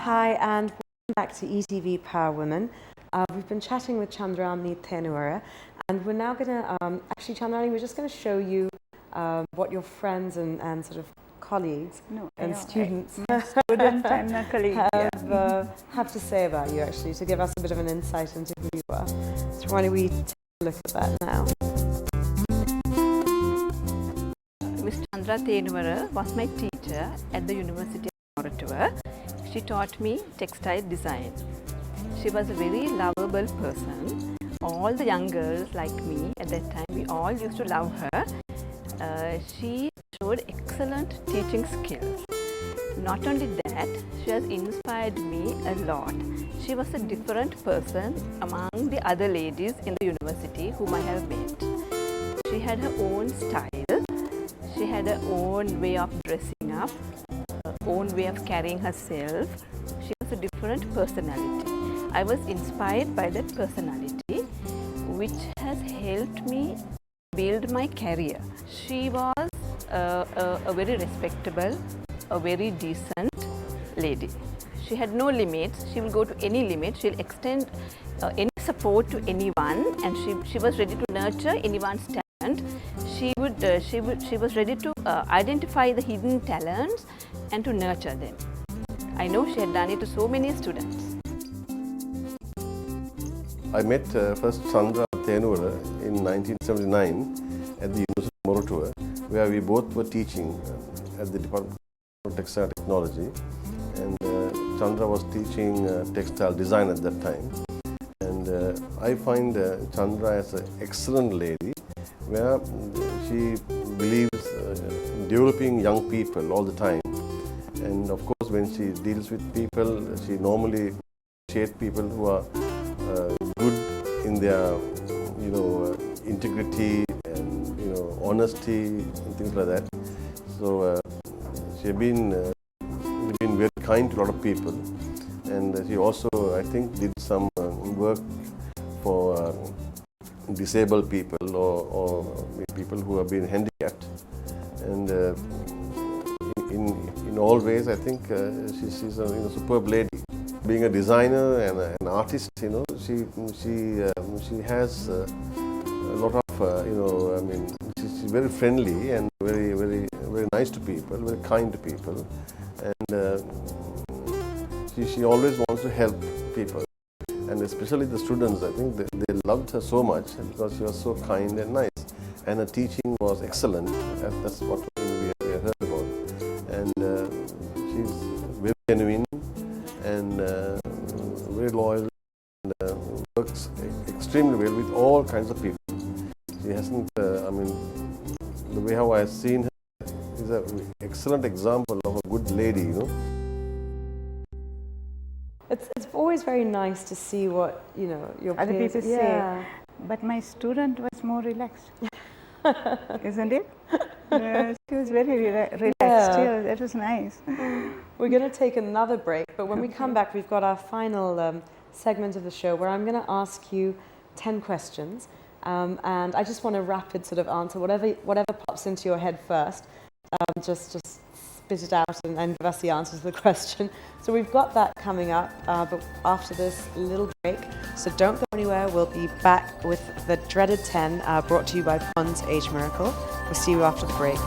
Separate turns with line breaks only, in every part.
Hi and welcome back to ETV Power Women. We've been chatting with Chandrani Thennawara and we're now going to, actually Chandrani, we're just going to show you what your friends and sort of colleagues and students have to say about you actually, to give us a bit of an insight into who you are. So why don't we take a look at that now.
Ms. Chandrani Thennawara was my teacher at the University of Moratuwa. She taught me textile design. She was a very lovable person. All the young girls like me at that time, we all used to love her. She showed excellent teaching skills. Not only that, she has inspired me a lot. She was a different person among the other ladies in the university whom I have met. She had her own style. She had her own way of dressing up, her own way of carrying herself. She was a different personality. I was inspired by that personality, which has helped me build my career. She was a very respectable, a very decent lady. She had no limits. She will go to any limit. She'll extend any support to anyone, and she was ready to nurture anyone's talent. She was ready to identify the hidden talents and to nurture them. I know she had done it to so many students.
I met first Chandrani Thennawara in 1979 at the University of Moratuwa, where we both were teaching at the Department of Textile Technology, and Chandra was teaching textile design at that time. And I find Chandra as an excellent lady, where she believes in developing young people all the time. And of course, when she deals with people, she normally appreciates people who are good in their, integrity and honesty and things like that. So she has been very kind to a lot of people, and she also, I think, did some work for disabled people or people who have been handicapped. And in all ways, I think she's a superb lady. Being a designer and an artist, she has a lot of, she's very friendly and very nice to people, very kind to people, and she always wants to help people, and especially the students. I think they loved her so much because she was so kind and nice, and her teaching was excellent. That's what we have heard about, and she's very genuine and very loyal, and works extremely well with all kinds of people. She hasn't, the way how I've seen her is an excellent example of a good lady,
It's always very nice to see what, your
other
peers,
people say, but my student was more relaxed, isn't it? She was very relaxed. Yeah, that was nice.
We're going to take another break, but when we come back, we've got our final segment of the show where I'm going to ask you 10 questions, and I just want a rapid sort of answer, whatever pops into your head first. Just spit it out and give us the answer to the question. So we've got that coming up, but after this little break, so don't go anywhere. We'll be back with the dreaded 10, brought to you by Pond's Age Miracle. We'll see you after the break.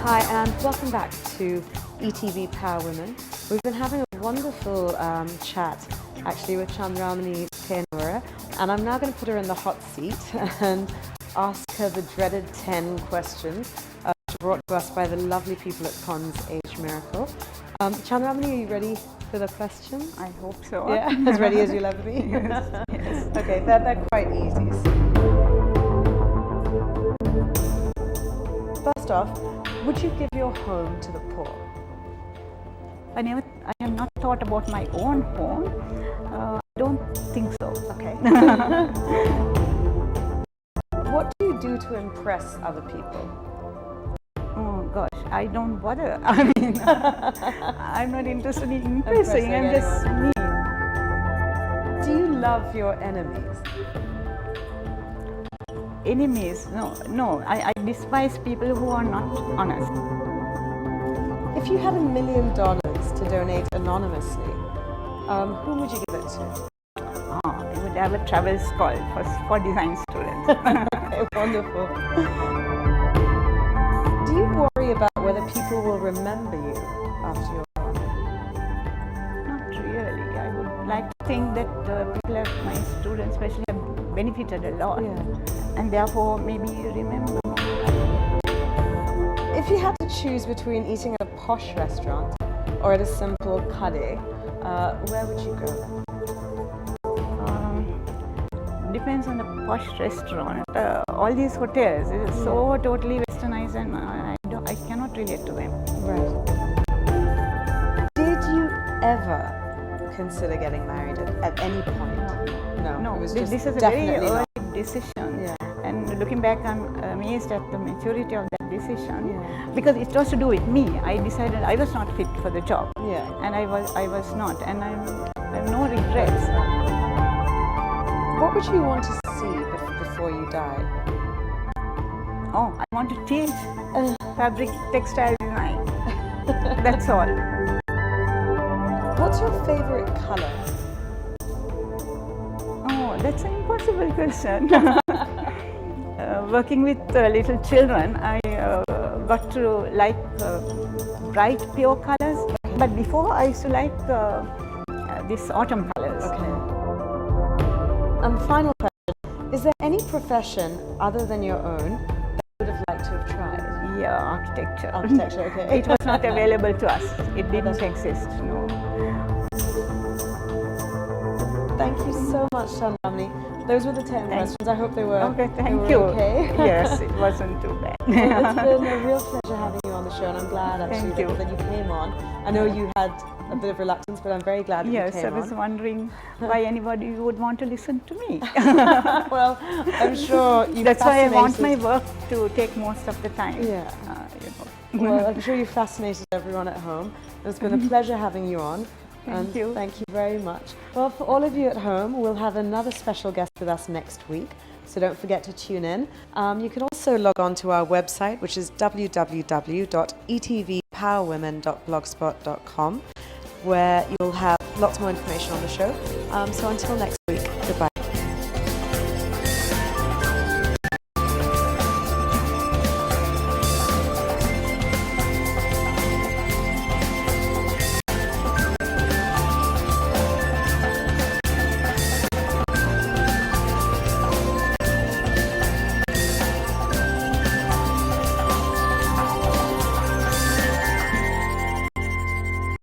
Hi and welcome back to ETV Power Women. We've been having a wonderful chat actually with Chandrani Thennawara, and I'm now going to put her in the hot seat and ask her the dreaded 10 questions brought to us by the lovely people at Pond's Age Miracle. Chandrani, are you ready for the questions?
I hope so.
Yeah, as ready as you'll ever be?
Yes.
Okay, they're quite easy. First off, would you give your home to the poor?
I have not thought about my own home. I don't think so.
Okay. What do you do to impress other people?
Oh gosh, I don't bother. I'm not interested in impressing. I'm just me.
Do you love your enemies?
enemies. No, I despise people who are not honest.
If you had $1 million to donate anonymously, whom would you give it to?
I would have a travel school for design students.
Okay, wonderful. Do you worry about whether people will remember you after you're gone?
Not really. I would like to think that people, my students especially, have benefited a lot, and therefore maybe remember.
If you had to choose between eating at a posh restaurant or at a simple curry, where would you go?
Depends on the posh restaurant. All these hotels is so totally westernized, and I cannot relate to them.
Right. Did you ever consider getting married at any point? No. It was just
this is a very early decision.
Yeah.
And looking back, I'm amazed at the maturity of that decision, because it was to do with me. I decided I was not fit for the job, and I was not, and I have no regrets.
What would you want to see before you die?
Oh, I want to teach fabric textile design. That's all.
What's your favorite color?
Oh, that's an impossible question. Working with little children, I got to like bright, pure colors. But before, I used to like these autumn colors.
Okay. Final question. Is there any profession other than your own that you would have liked to have tried?
Yeah, architecture.
Architecture, okay.
It was not available to us. It didn't exist, no.
Thank you so much, Chandrani. Those were the 10 questions. I hope they were
okay. Thank
were
you.
Okay.
Yes, it wasn't too bad.
Well, it's been a real pleasure having you on the show, and I'm glad actually that you came on. I know you had a bit of reluctance, but I'm very glad that you came on.
Yes, I was wondering why anybody would want to listen to me.
Well, I'm sure you.
That's why I want my work to take most of the time.
Yeah. Well, I'm sure you fascinated everyone at home. It's been a pleasure having you on.
Thank you.
Thank you very much. Well, for all of you at home, we'll have another special guest with us next week, so don't forget to tune in. You can also log on to our website, which is www.etvpowerwomen.blogspot.com, where you'll have lots more information on the show. So until next